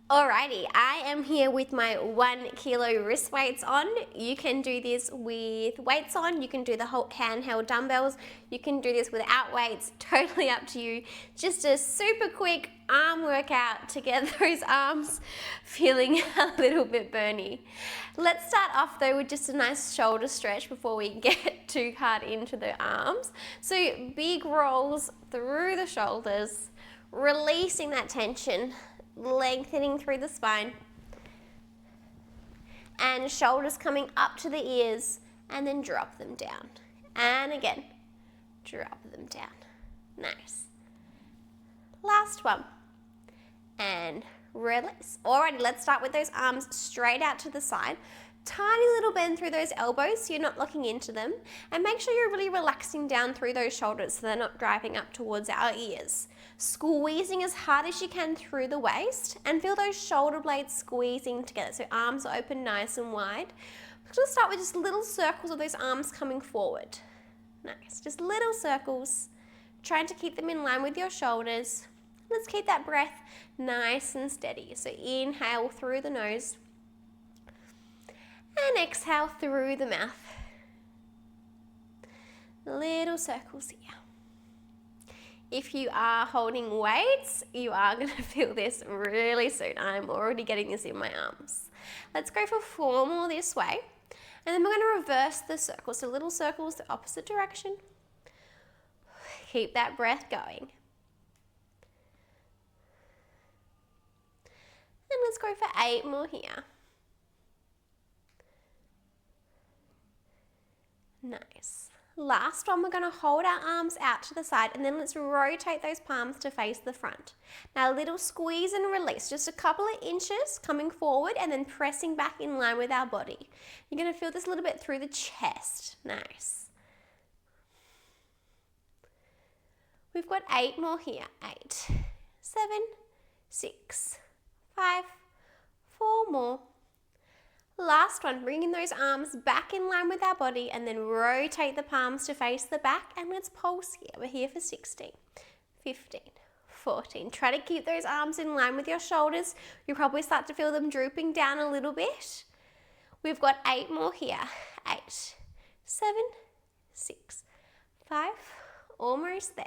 Alrighty, I am here with my 1 kilo wrist weights on. You can do this with weights on, you can do the whole handheld dumbbells, you can do this without weights, totally up to you. Just a super quick arm workout to get those arms feeling a little bit burny. Let's start off though with just a nice shoulder stretch before we get too hard into the arms. So big rolls through the shoulders, releasing that tension, lengthening through the spine, and shoulders coming up to the ears, and then drop them down. And again, drop them down. Nice. Last one. And release. Alrighty, let's start with those arms straight out to the side. Tiny little bend through those elbows so you're not looking into them. And make sure you're really relaxing down through those shoulders so they're not driving up towards our ears. Squeezing as hard as you can through the waist and feel those shoulder blades squeezing together. So arms are open nice and wide. We're going to start with just little circles of those arms coming forward. Nice, just little circles. Trying to keep them in line with your shoulders. Let's keep that breath nice and steady. So inhale through the nose and exhale through the mouth. Little circles here. If you are holding weights, you are going to feel this really soon. I'm already getting this in my arms. Let's go for 4 more this way. And then we're going to reverse the circles. So little circles the opposite direction. Keep that breath going. And let's go for 8 more here. Nice. Last one, we're going to hold our arms out to the side and then let's rotate those palms to face the front. Now a little squeeze and release, just a couple of inches coming forward and then pressing back in line with our body. You're going to feel this a little bit through the chest. Nice. We've got 8 more here. 8, 7, 6, 5, 4 more. Last one, bringing those arms back in line with our body and then rotate the palms to face the back and let's pulse here. We're here for 16, 15, 14. Try to keep those arms in line with your shoulders. You'll probably start to feel them drooping down a little bit. We've got 8 more here. 8, 7, 6, 5, almost there.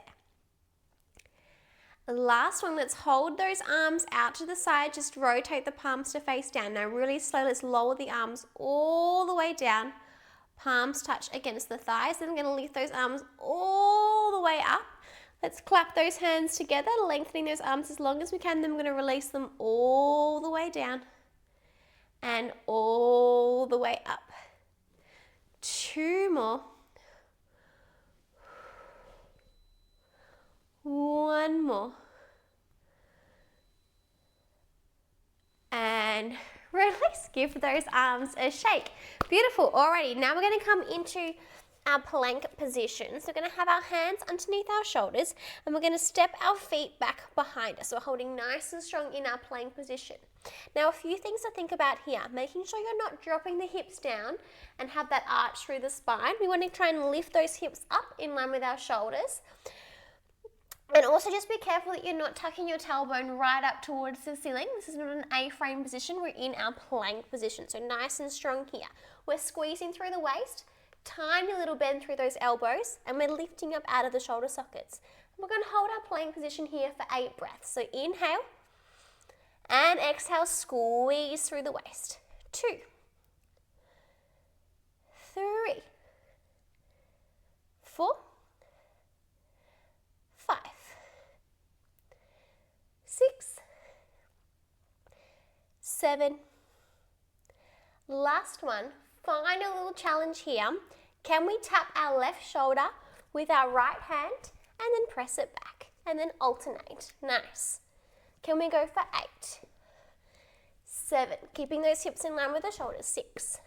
Last one, let's hold those arms out to the side, just rotate the palms to face down. Now really slow, let's lower the arms all the way down. Palms touch against the thighs, then I'm going to lift those arms all the way up. Let's clap those hands together, lengthening those arms as long as we can. Then we're going to release them all the way down and all the way up. 2 more. 1 more. And release. Give those arms a shake. Beautiful. Alrighty, now we're going to come into our plank position. So we're going to have our hands underneath our shoulders and we're going to step our feet back behind us. So we're holding nice and strong in our plank position. Now a few things to think about here. Making sure you're not dropping the hips down and have that arch through the spine. We want to try and lift those hips up in line with our shoulders. And also just be careful that you're not tucking your tailbone right up towards the ceiling. This is not an A-frame position, we're in our plank position. So nice and strong here. We're squeezing through the waist, tiny little bend through those elbows, and we're lifting up out of the shoulder sockets. We're going to hold our plank position here for 8 breaths. So inhale, and exhale, squeeze through the waist. 2, 3, 4, 5, 6, 7. Last one, final little challenge here. Can we tap our left shoulder with our right hand and then press it back and then alternate? Nice. Can we go for 8, 7, keeping those hips in line with the shoulders. 6,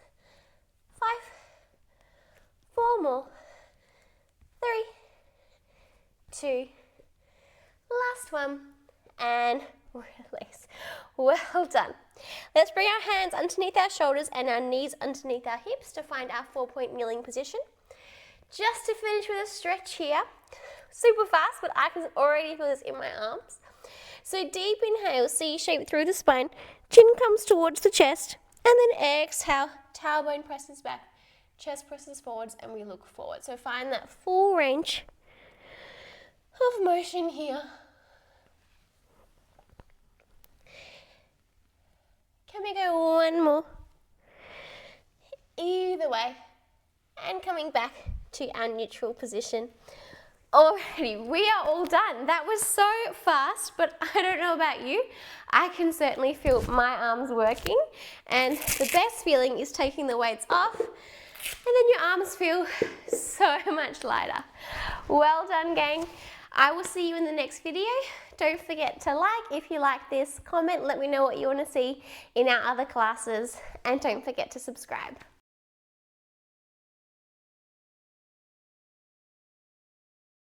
5, 4 more. 3, 2, last one, and release. Well done. Let's bring our hands underneath our shoulders and our knees underneath our hips to find our 4-point kneeling position. Just to finish with a stretch here, super fast, but I can already feel this in my arms. So deep inhale, C shape through the spine, chin comes towards the chest, and then exhale, tailbone presses back, chest presses forwards, and we look forward. So find that full range of motion here. Can we go one more? Either way. And coming back to our neutral position. Alrighty, we are all done. That was so fast, but I don't know about you. I can certainly feel my arms working, and the best feeling is taking the weights off, and then your arms feel so much lighter. Well done, gang. I will see you in the next video. Don't forget to like if you like this, comment, let me know what you want to see in our other classes, and don't forget to subscribe.